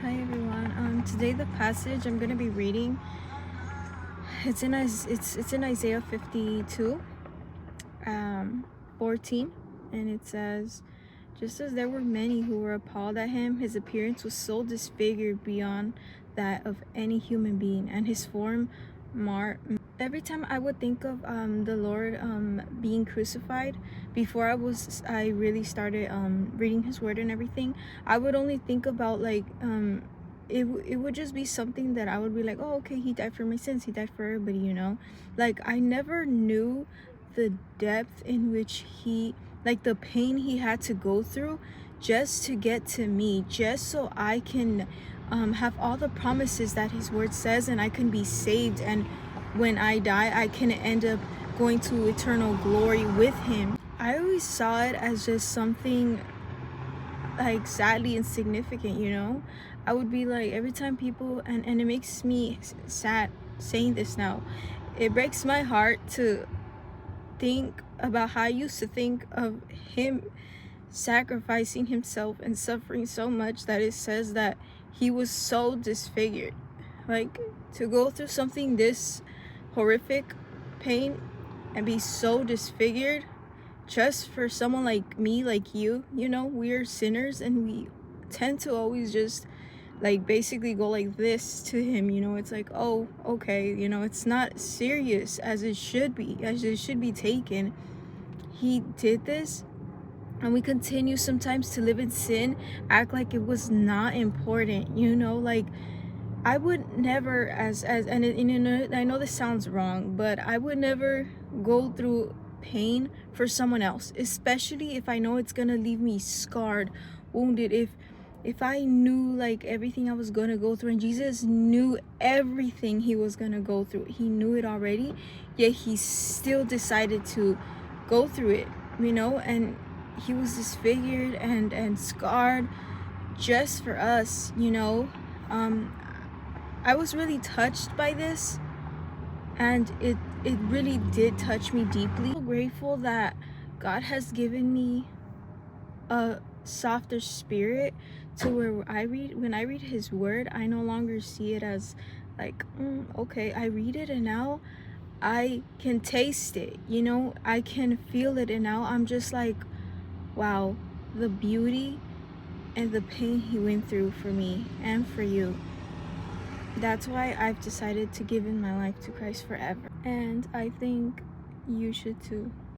Hi everyone. Today the passage I'm gonna be reading it's in Isaiah 52, um, 14, and it says, "Just as there were many who were appalled at him, his appearance was so disfigured beyond that of any human being, and his form marred." Every time I would think of the Lord being crucified, before I really started reading His Word and everything, I would only think about like it would just be something that I would be like, oh, okay, He died for my sins, He died for everybody, like I never knew the depth in which He, like the pain He had to go through just to get to me, just so I can have all the promises that His Word says, and I can be saved, and when I die, I can end up going to eternal glory with Him. I always saw it as just something like sadly insignificant. I would be like, every time people, and it makes me sad saying this now, it breaks my heart to think about how I used to think of Him sacrificing Himself and suffering so much that it says that He was so disfigured. Like, to go through something this horrific pain and be so disfigured just for someone like me, like we're sinners, and we tend to always just like basically go like this to Him. It's like, oh, okay, it's not serious as it should be, as it should be taken. He did this, and we continue sometimes to live in sin, act like it was not important. Like, I would never, I know this sounds wrong, but I would never go through pain for someone else, especially if I know it's gonna leave me scarred, wounded. If I knew like everything I was gonna go through, and Jesus knew everything He was gonna go through, He knew it already, yet He still decided to go through it, and He was disfigured and scarred just for us. um I was really touched by this, and it really did touch me deeply. I'm so grateful that God has given me a softer spirit, to where when I read His Word, I no longer see it as like, okay, I read it and now I can taste it, I can feel it, and now I'm just like, wow, the beauty and the pain He went through for me and for you. That's why I've decided to give in my life to Christ forever. And I think you should too.